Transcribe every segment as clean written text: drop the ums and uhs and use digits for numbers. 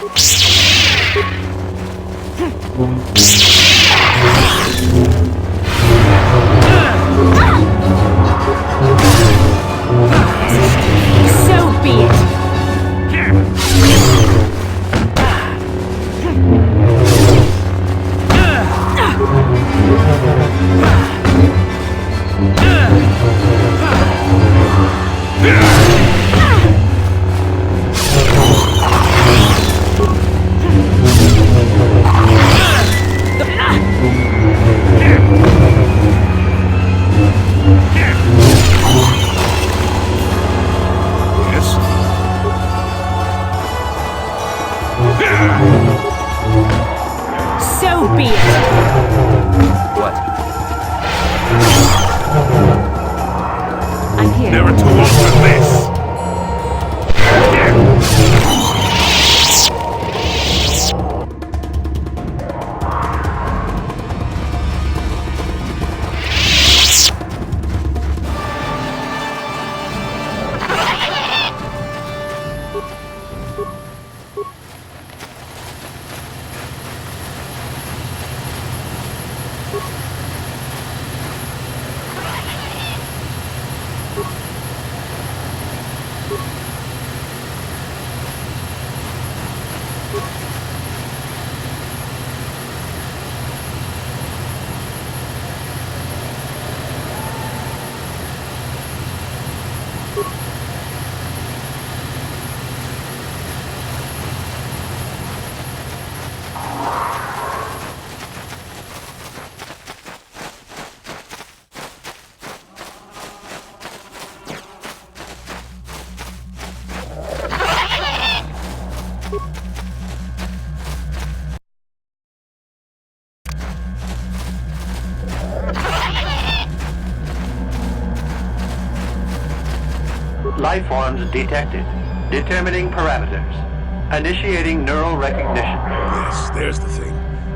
So be it. So be it. What? I'm here. Never too old for this. Life forms detected. Determining parameters. Initiating neural recognition. Yes, there's the thing.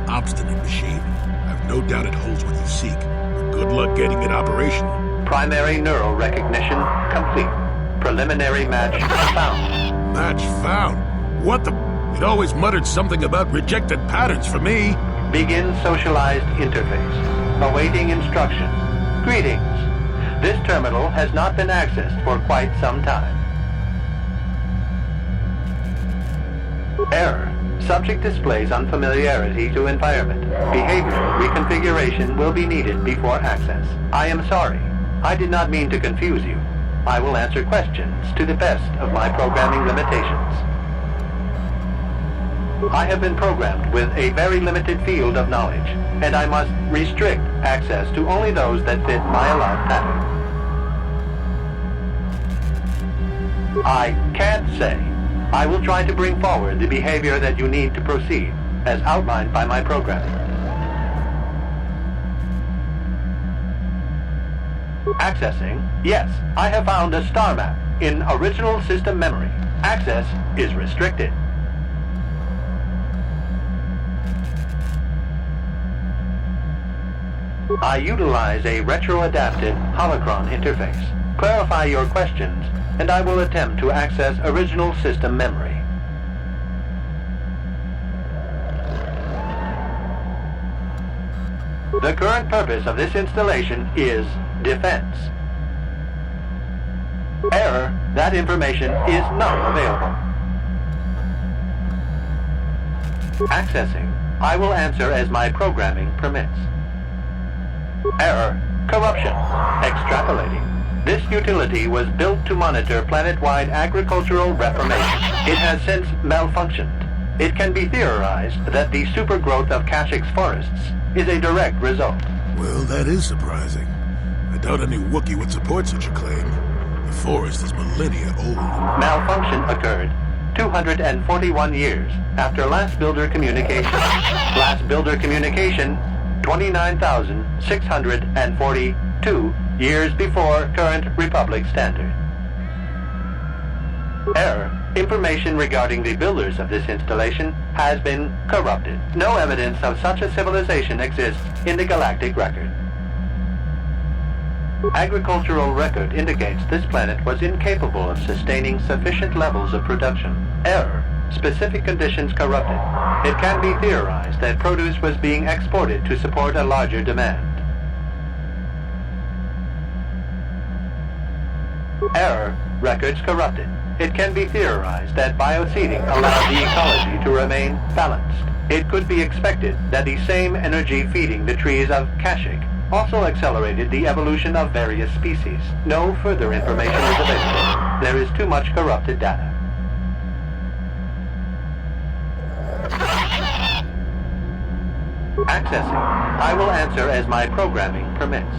Obstinate machine. I've no doubt it holds what you seek. But good luck getting it operational. Primary neural recognition complete. Preliminary match found. Match found? What the... It always muttered something about rejected patterns for me. Begin socialized interface. Awaiting instruction. Greetings. This terminal has not been accessed for quite some time. Error. Subject displays unfamiliarity to environment. Behavior reconfiguration will be needed before access. I am sorry. I did not mean to confuse you. I will answer questions to the best of my programming limitations. I have been programmed with a very limited field of knowledge, and I must restrict access to only those that fit my allowed pattern. I can't say. I will try to bring forward the behavior that you need to proceed, as outlined by my programming. Accessing. Yes, I have found a star map in original system memory. Access is restricted. I utilize a retro-adapted holocron interface. Clarify your questions, and I will attempt to access original system memory. The current purpose of this installation is defense. Error, that information is not available. Accessing. I will answer as my programming permits. Error, corruption, extrapolating. This utility was built to monitor planet-wide agricultural reformation. It has since malfunctioned. It can be theorized that the supergrowth of Kashyyyk forests is a direct result. Well, that is surprising. I doubt any Wookiee would support such a claim. The forest is millennia old. Malfunction occurred 241 years after last builder communication. Last builder communication, 29,642 years before current Republic standard. Error. Information regarding the builders of this installation has been corrupted. No evidence of such a civilization exists in the galactic record. Agricultural record indicates this planet was incapable of sustaining sufficient levels of production. Error. specific conditions corrupted. It can be theorized that produce was being exported to support a larger demand. Error. Records corrupted. It can be theorized that bioseeding allowed the ecology to remain balanced. It could be expected that the same energy feeding the trees of Kashyyyk also accelerated the evolution of various species. No further information is available. There is too much corrupted data. Accessing. I will answer as my programming permits.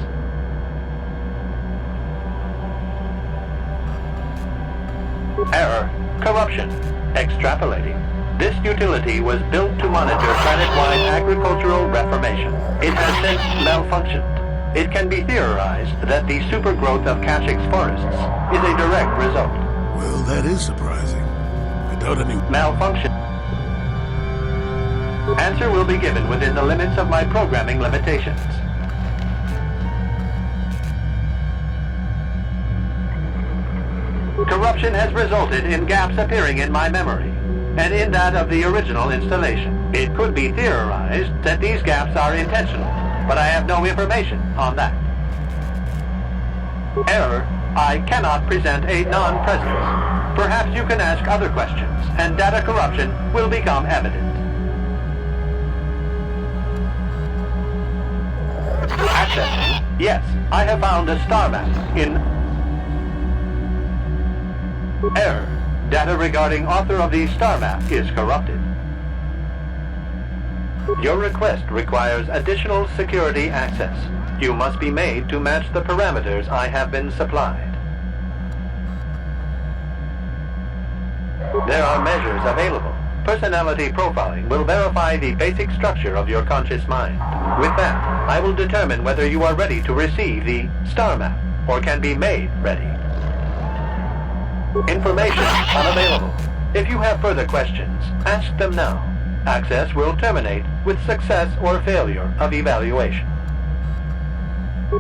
Error. Corruption. Extrapolating. This utility was built to monitor planet-wide agricultural reformation. It has since malfunctioned. It can be theorized that the supergrowth of Kashyyy's forests is a direct result. Well, that is surprising. I doubt any... Malfunction. Answer will be given within the limits of my programming limitations. Corruption has resulted in gaps appearing in my memory, and in that of the original installation. It could be theorized that these gaps are intentional, but I have no information on that. Error. I cannot present a non-presence. Perhaps you can ask other questions, and data corruption will become evident. Accessing. Yes, I have found a star map in... Error. Data regarding author of the star map is corrupted. Your request requires additional security access. You must be made to match the parameters I have been supplied. There are measures available. Personality profiling will verify the basic structure of your conscious mind. With that, I will determine whether you are ready to receive the star map or can be made ready. Information unavailable. If you have further questions, ask them now. Access will terminate with success or failure of evaluation.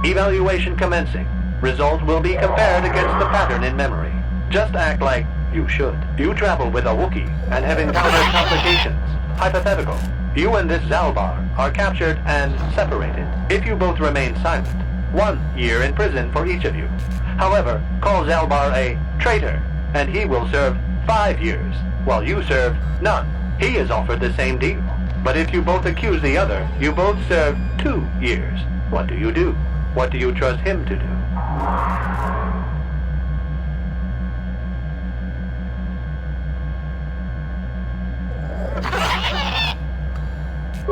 Evaluation commencing. Result will be compared against the pattern in memory. Just act like you should. You travel with a Wookiee and have encountered complications. Hypothetical. You and this Zalbar are captured and separated. If you both remain silent, 1 year in prison for each of you. However, call Zalbar a traitor, and he will serve 5 years, while you serve none. He is offered the same deal. But if you both accuse the other, you both serve 2 years. What do you do? What do you trust him to do?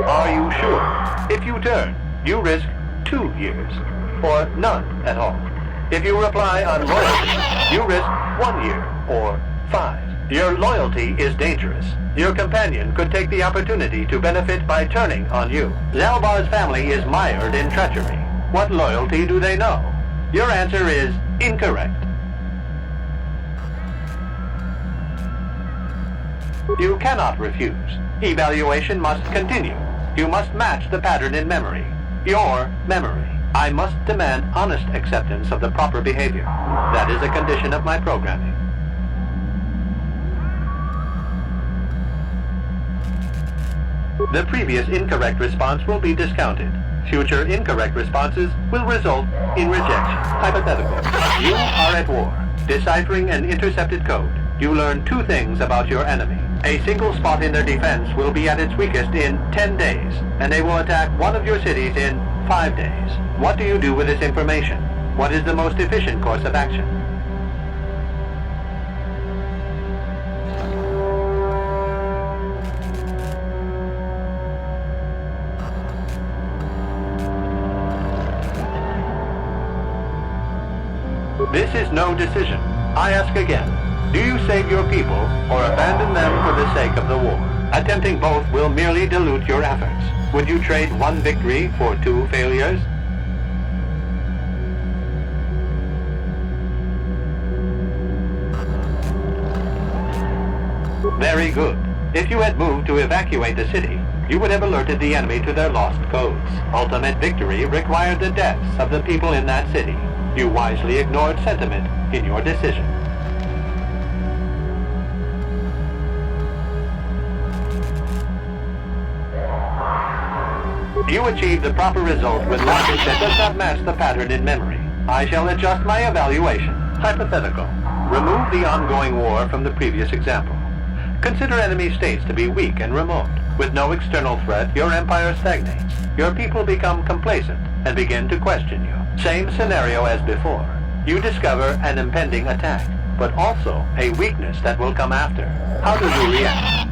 Are you sure? If you turn, you risk 2 years, or none at all. If you reply on loyalty, you risk 1 year, or 5. Your loyalty is dangerous. Your companion could take the opportunity to benefit by turning on you. Zalbar's family is mired in treachery. What loyalty do they know? Your answer is incorrect. You cannot refuse. Evaluation must continue. You must match the pattern in memory. Your memory. I must demand honest acceptance of the proper behavior. That is a condition of my programming. The previous incorrect response will be discounted. Future incorrect responses will result in rejection. Hypothetical. You are at war, deciphering an intercepted code. You learn 2 things about your enemy. A single spot in their defense will be at its weakest in 10 days, and they will attack one of your cities in 5 days. What do you do with this information? What is the most efficient course of action? This is no decision. I ask again. Do you save your people or abandon them for the sake of the war? Attempting both will merely dilute your efforts. Would you trade 1 victory for 2 failures? Very good. If you had moved to evacuate the city, you would have alerted the enemy to their lost codes. Ultimate victory required the deaths of the people in that city. You wisely ignored sentiment in your decision. You achieved the proper result with logic that does not match the pattern in memory. I shall adjust my evaluation. Hypothetical. Remove the ongoing war from the previous example. Consider enemy states to be weak and remote. With no external threat, your empire stagnates. Your people become complacent and begin to question you. Same scenario as before. You discover an impending attack, but also a weakness that will come after. How do you react?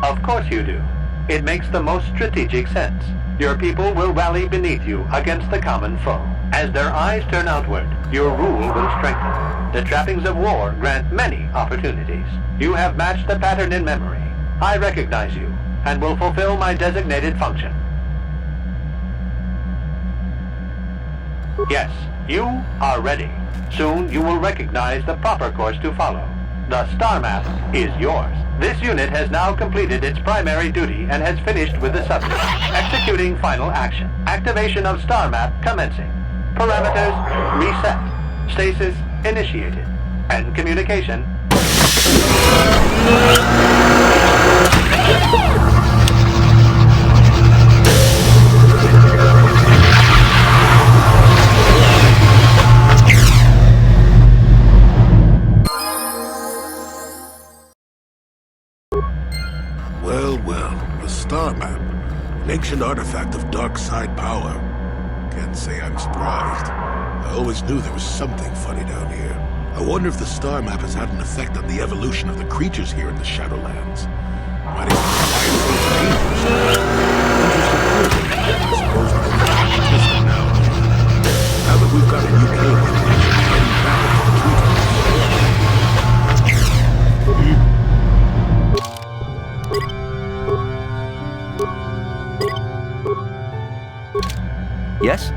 Of course you do. It makes the most strategic sense. Your people will rally beneath you against the common foe. As their eyes turn outward, your rule will strengthen. The trappings of war grant many opportunities. You have matched the pattern in memory. I recognize you, and will fulfill my designated function. Yes, you are ready. Soon you will recognize the proper course to follow. The star map is yours. This unit has now completed its primary duty and has finished with the subject. Executing final action. Activation of star map commencing. Parameters reset. Stasis initiated. And communication. Well, the star map. An ancient artifact of dark side power. Can't say I'm surprised. I always knew there was something funny down here. I wonder if the star map has had an effect on the evolution of the creatures here in the Shadowlands. Might explain why it's so dangerous. Interesting theory. I suppose we can test it now. Now that we've got a new cable, we should be heading back into the treetops. Yes?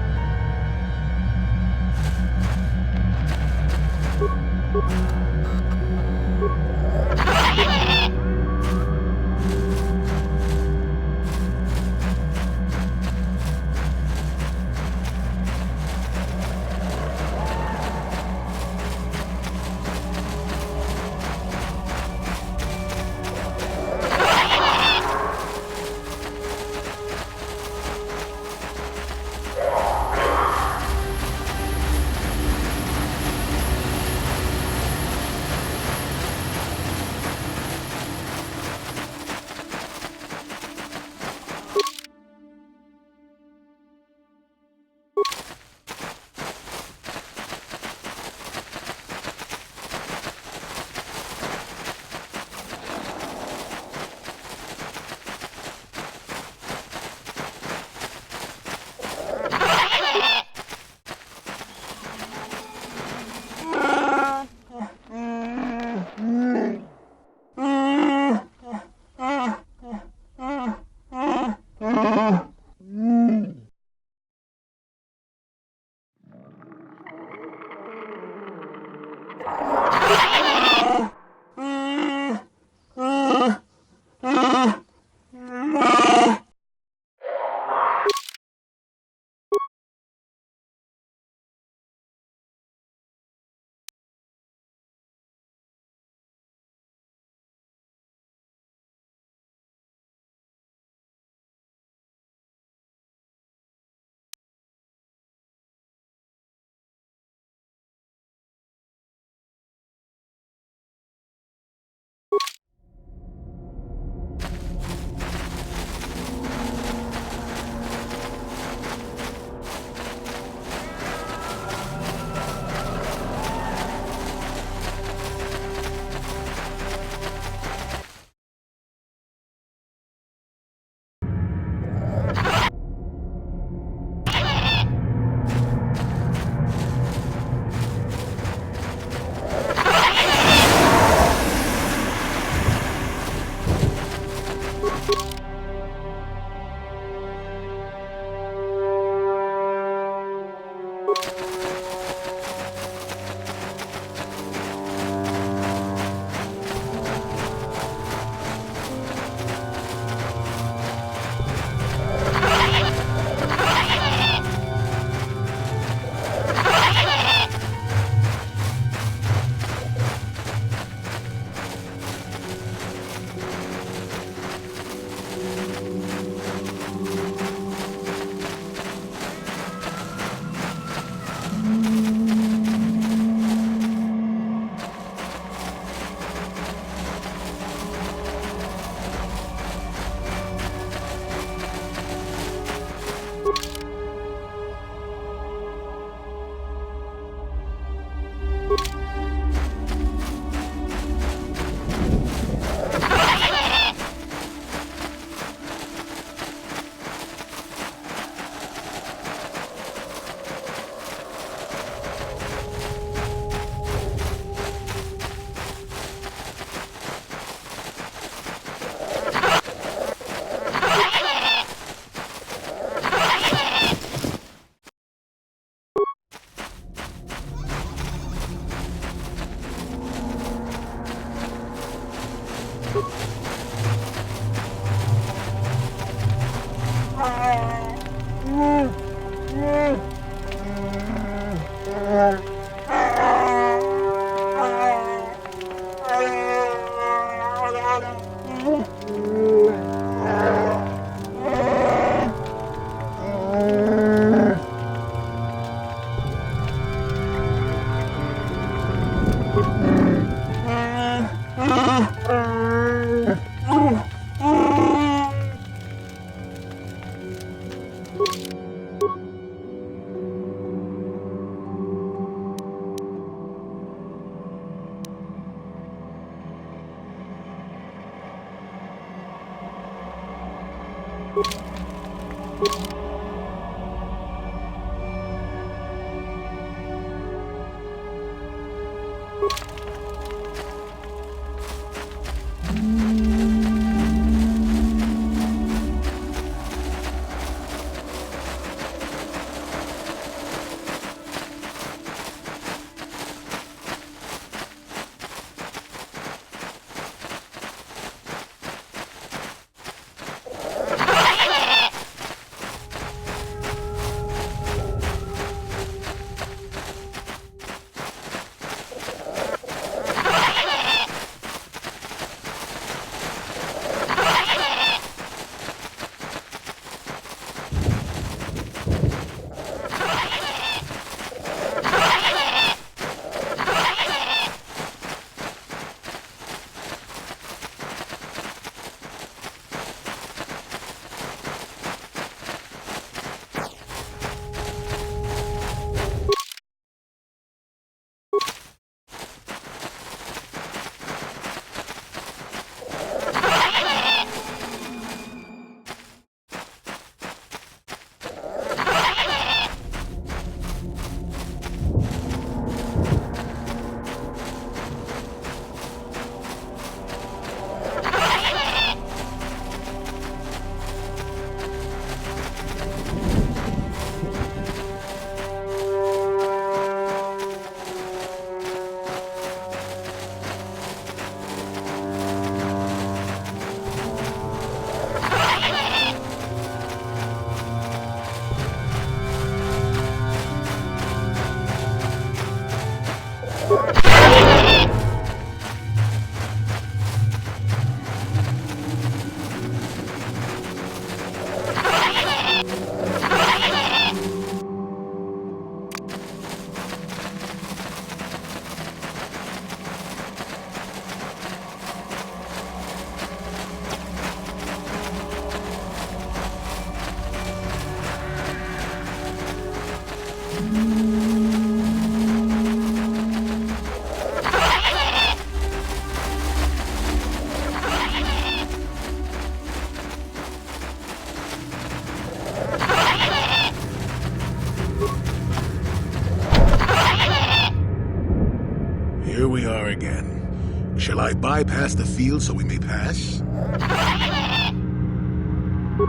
Here we are again. Shall I bypass the field so we may pass?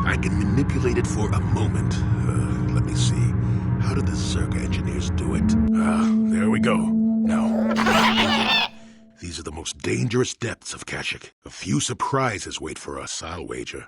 I can manipulate it for a moment. Let me see. How did the Zerg engineers do it? There we go. Now, these are the most dangerous depths of Kashyyyk. A few surprises wait for us, I'll wager.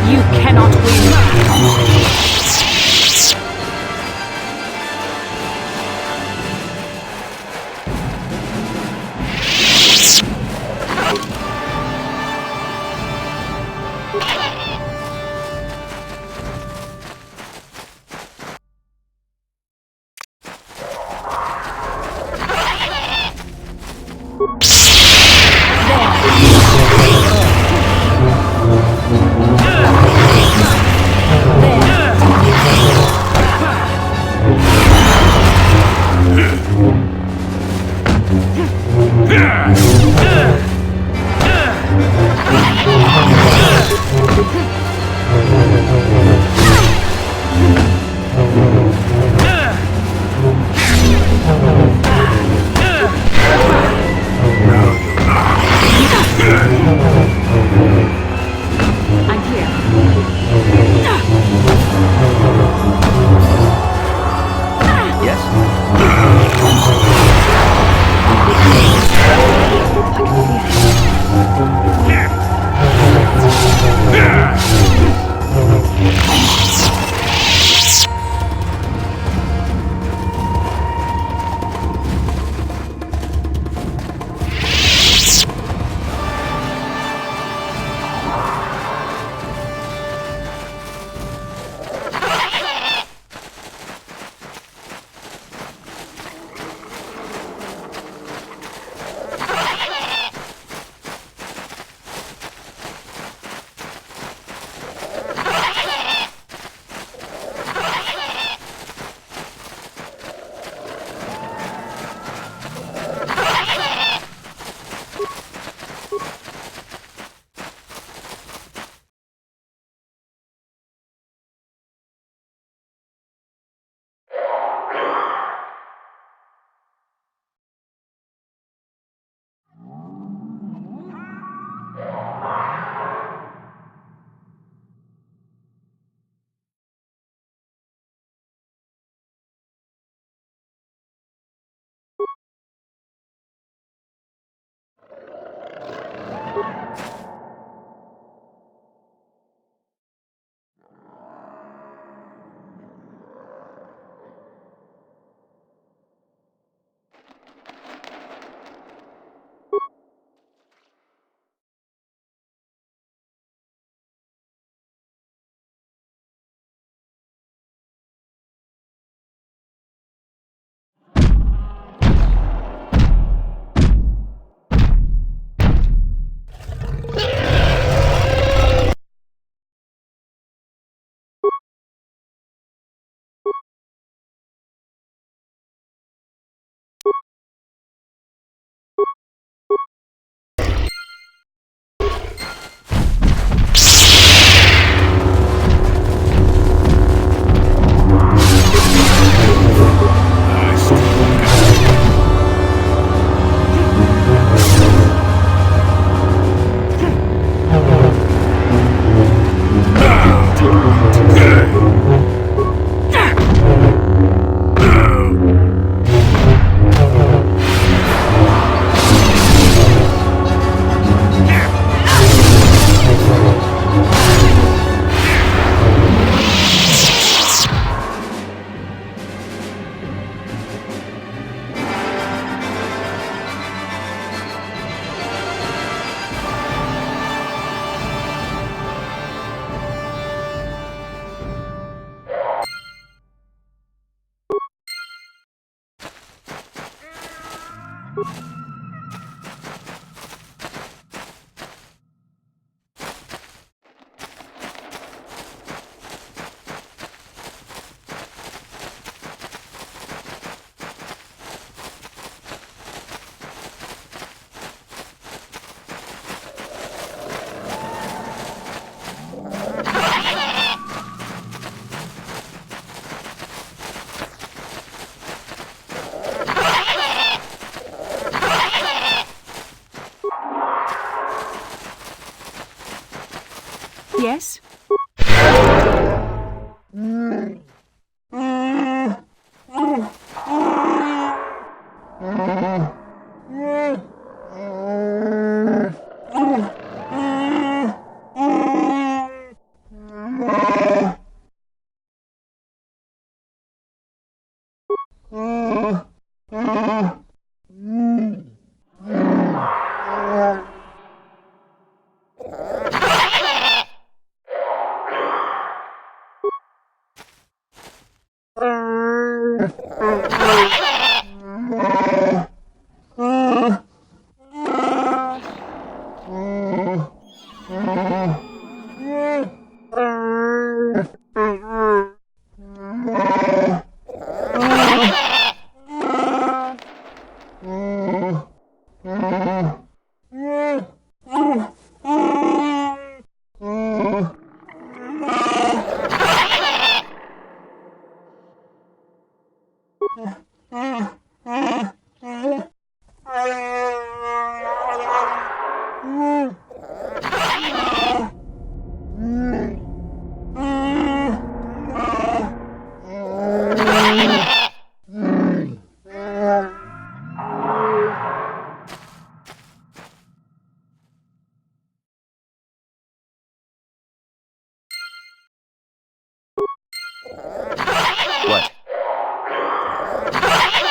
You cannot win. There. Yes?